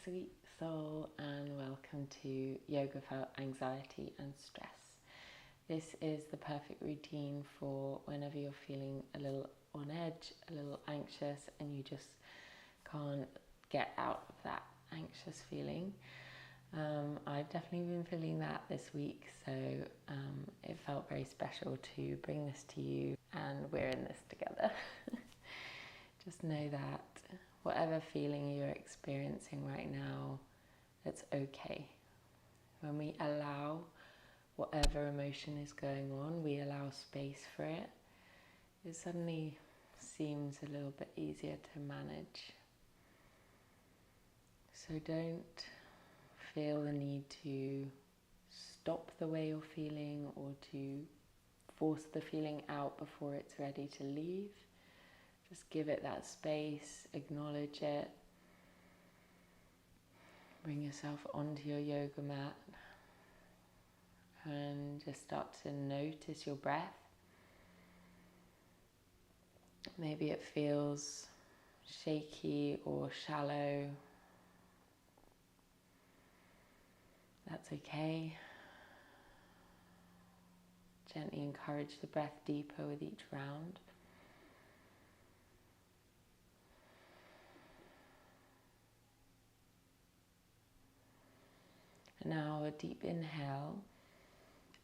sweet soul, and welcome to Yoga for Anxiety and Stress. This is the perfect routine for whenever you're feeling a little on edge, a little anxious, and you just can't get out of that anxious feeling. I've definitely been feeling that this week, so it felt very special to bring this to you, and we're in this together. Just know that whatever feeling you're experiencing right now, it's okay. When we allow whatever emotion is going on, we allow space for it, it suddenly seems a little bit easier to manage. So don't feel the need to stop the way you're feeling or to force the feeling out before it's ready to leave. Just give it that space, acknowledge it. Bring yourself onto your yoga mat and just start to notice your breath. Maybe it feels shaky or shallow. That's okay. Gently encourage the breath deeper with each round. And now a deep inhale.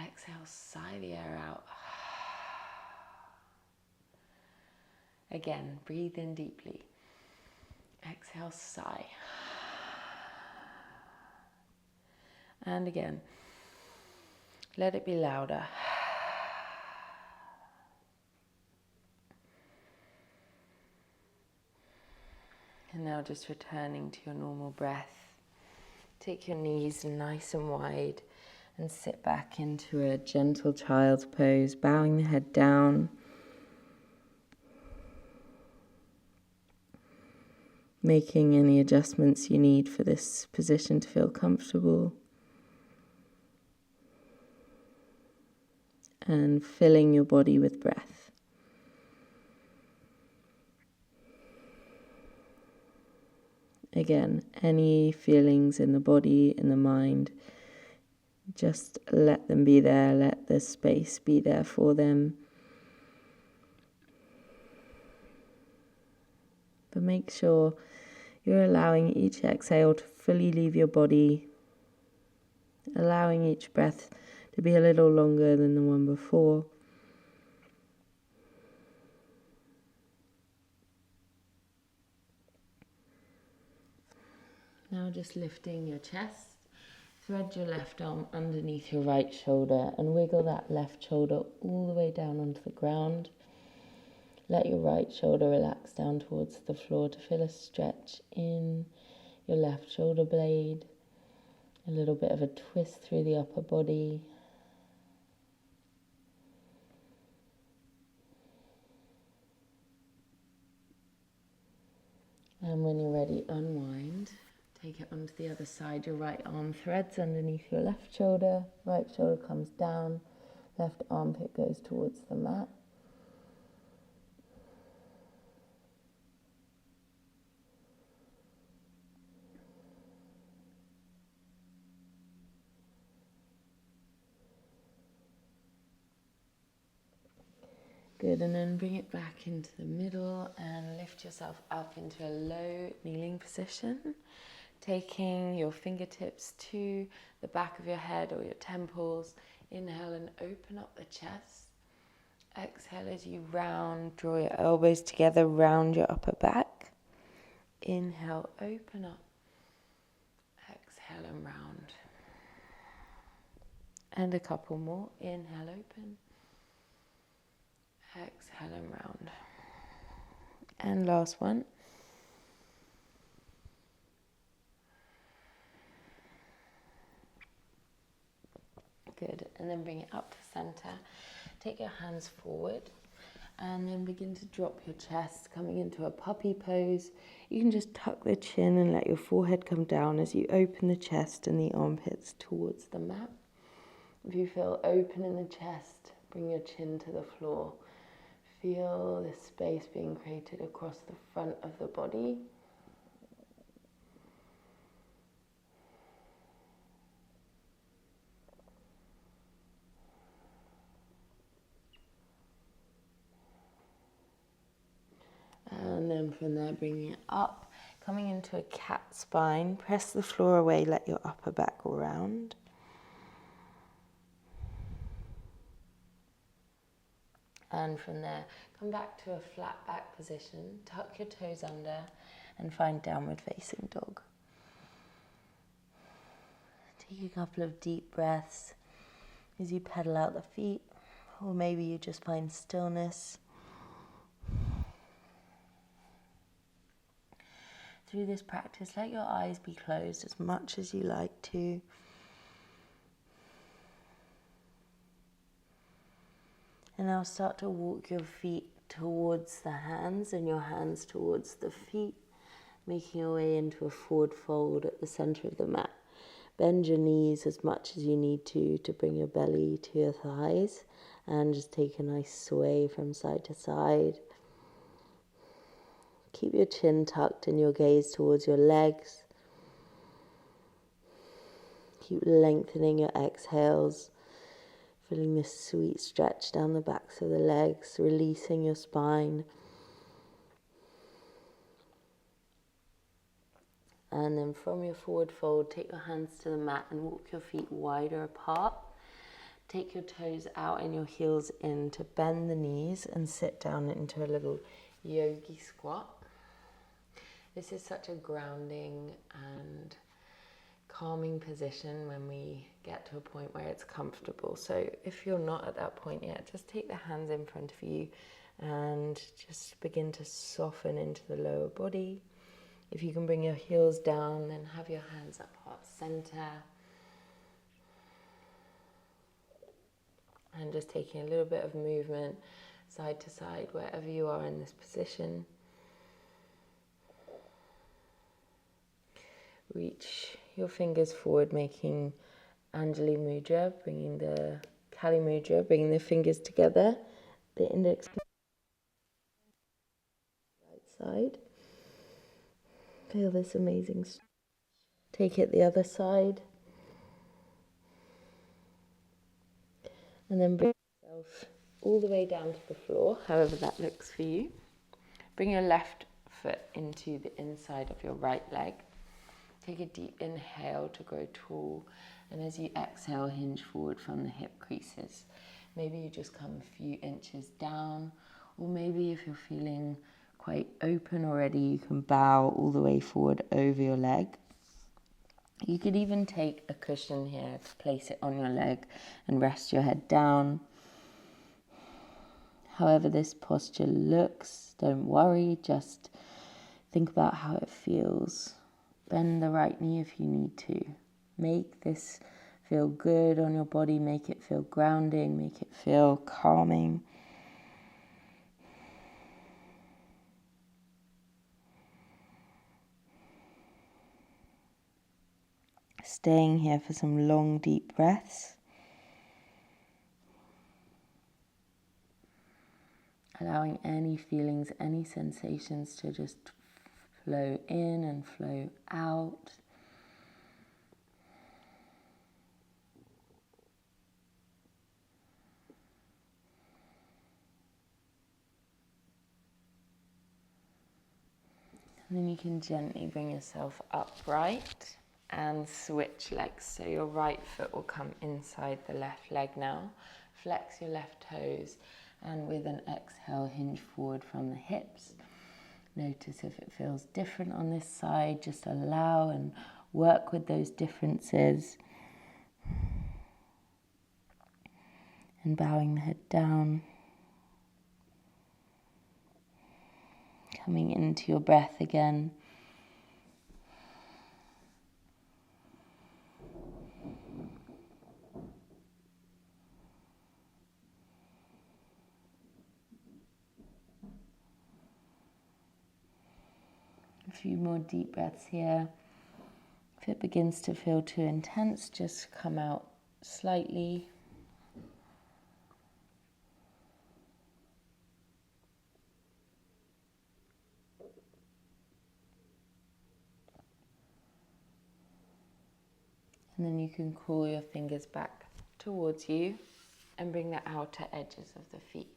Exhale, sigh the air out. Again, breathe in deeply. Exhale, sigh. And again, let it be louder. And now just returning to your normal breath. Take your knees nice and wide and sit back into a gentle child's pose, bowing the head down. Making any adjustments you need for this position to feel comfortable. And filling your body with breath. Again, any feelings in the body, in the mind, just let them be there, let the space be there for them. But make sure you're allowing each exhale to fully leave your body, allowing each breath to be a little longer than the one before. Now just lifting your chest, thread your left arm underneath your right shoulder and wiggle that left shoulder all the way down onto the ground. Let your right shoulder relax down towards the floor to feel a stretch in your left shoulder blade, a little bit of a twist through the upper body. And when you're ready, unwind. Take it onto the other side. Your right arm threads underneath your left shoulder. Right shoulder comes down. Left armpit goes towards the mat. Good, and then bring it back into the middle and lift yourself up into a low kneeling position. Taking your fingertips to the back of your head or your temples. Inhale and open up the chest. Exhale as you round, draw your elbows together, round your upper back. Inhale, open up. Exhale and round. And a couple more. Inhale, open. Exhale and round. And last one. Good, and then bring it up to center. Take your hands forward and then begin to drop your chest, coming into a puppy pose. You can just tuck the chin and let your forehead come down as you open the chest and the armpits towards the mat. If you feel open in the chest, bring your chin to the floor. Feel this space being created across the front of the body. then from there, bringing it up, coming into a cat spine. Press the floor away, let your upper back round. And from there, come back to a flat back position, tuck your toes under, and find downward facing dog. Take a couple of deep breaths as you pedal out the feet, or maybe you just find stillness. Through this practice, let your eyes be closed as much as you like to. And now start to walk your feet towards the hands and your hands towards the feet, making your way into a forward fold at the center of the mat. Bend your knees as much as you need to bring your belly to your thighs, and just take a nice sway from side to side. Keep your chin tucked and your gaze towards your legs. Keep lengthening your exhales, feeling this sweet stretch down the backs of the legs, releasing your spine. And then from your forward fold, take your hands to the mat and walk your feet wider apart. Take your toes out and your heels in to bend the knees and sit down into a little yogi squat. This is such a grounding and calming position when we get to a point where it's comfortable. So if you're not at that point yet, just take the hands in front of you and just begin to soften into the lower body. If you can bring your heels down, then have your hands up heart center. And just taking a little bit of movement side to side wherever you are in this position. Reach your fingers forward, making Anjali Mudra, bringing the Kali Mudra, bringing the fingers together, the index right side. Feel this amazing stretch. Take it the other side. And then bring yourself all the way down to the floor, however that looks for you. Bring your left foot into the inside of your right leg. Take a deep inhale to grow tall, and as you exhale, hinge forward from the hip creases. Maybe you just come a few inches down, or maybe if you're feeling quite open already, you can bow all the way forward over your leg. You could even take a cushion here to place it on your leg and rest your head down. However this posture looks, don't worry, just think about how it feels. Bend the right knee if you need to. Make this feel good on your body, make it feel grounding, make it feel calming. Staying here for some long, deep breaths. Allowing any feelings, any sensations to just flow in and flow out. And then you can gently bring yourself upright and switch legs. So your right foot will come inside the left leg now. Flex your left toes and with an exhale, hinge forward from the hips. Notice if it feels different on this side. Just allow and work with those differences. And bowing the head down. Coming into your breath again. A few more deep breaths here. If it begins to feel too intense, just come out slightly. And then you can crawl your fingers back towards you and bring the outer edges of the feet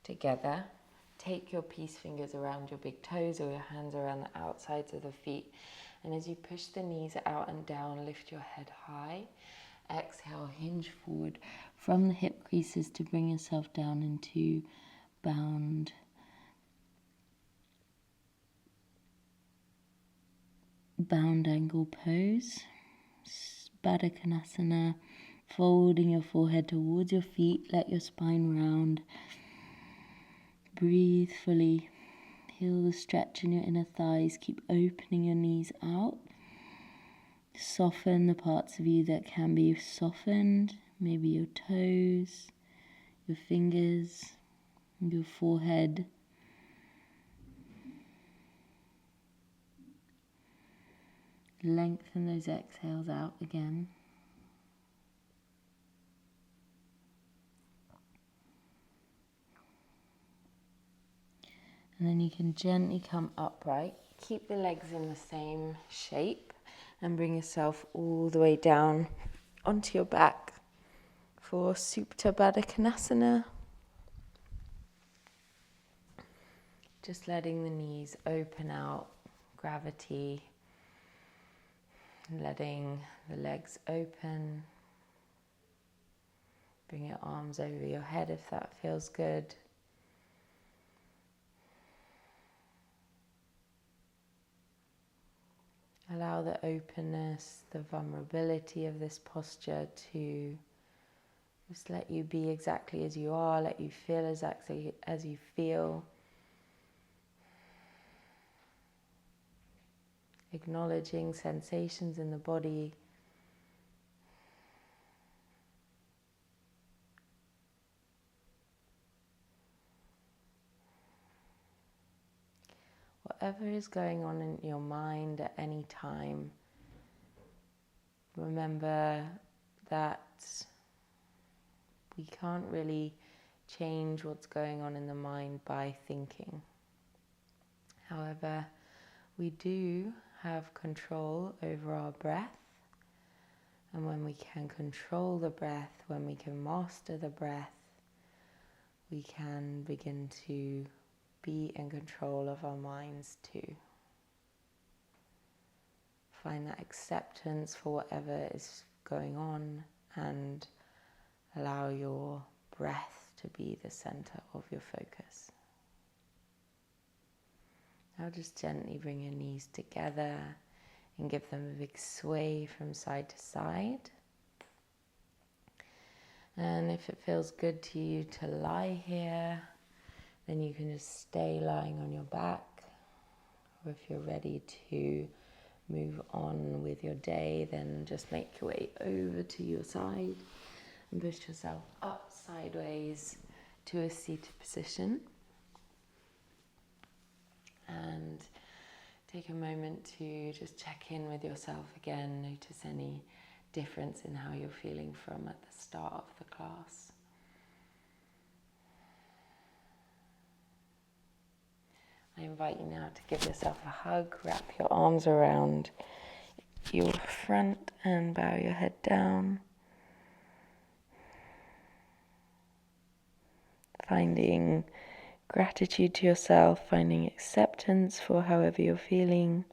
together. take your peace fingers around your big toes or your hands around the outsides of the feet. And as you push the knees out and down, lift your head high. Exhale, hinge forward from the hip creases to bring yourself down into bound angle pose. Baddha Konasana, folding your forehead towards your feet, let your spine round. Breathe fully. Feel the stretch in your inner thighs. Keep opening your knees out. Soften the parts of you that can be softened. Maybe your toes, your fingers, your forehead. Lengthen those exhales out again. And then you can gently come upright. Keep the legs in the same shape and bring yourself all the way down onto your back for Supta Baddha Konasana. Just letting the knees open out, gravity, letting the legs open. Bring your arms over your head if that feels good. Allow the openness, the vulnerability of this posture to just let you be exactly as you are, let you feel exactly as you feel. Acknowledging sensations in the body. Whatever is going on in your mind at any time, remember that we can't really change what's going on in the mind by thinking. However, we do have control over our breath, and when we can control the breath, when we can master the breath, we can begin to be in control of our minds too. Find that acceptance for whatever is going on and allow your breath to be the center of your focus. Now just gently bring your knees together and give them a big sway from side to side. And if it feels good to you to lie here, then you can just stay lying on your back. Or if you're ready to move on with your day, then just make your way over to your side and push yourself up sideways to a seated position. And take a moment to just check in with yourself again. Notice any difference in how you're feeling from at the start of the class. I invite you now to give yourself a hug, wrap your arms around your front and bow your head down. Finding gratitude to yourself, finding acceptance for however you're feeling.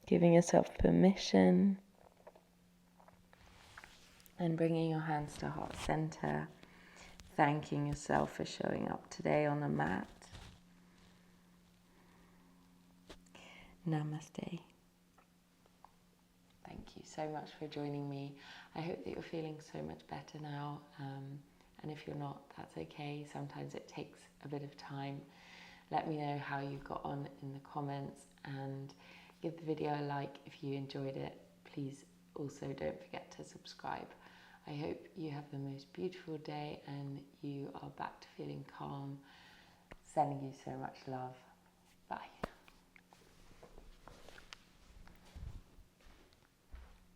Giving yourself permission. And bringing your hands to heart center. Thanking yourself for showing up today on the mat. Namaste. Thank you so much for joining me. I hope that you're feeling so much better now. And if you're not, that's okay. Sometimes it takes a bit of time. Let me know how you got on in the comments and give the video a like if you enjoyed it. Please also don't forget to subscribe. I hope you have the most beautiful day and you are back to feeling calm. Sending you so much love. Bye.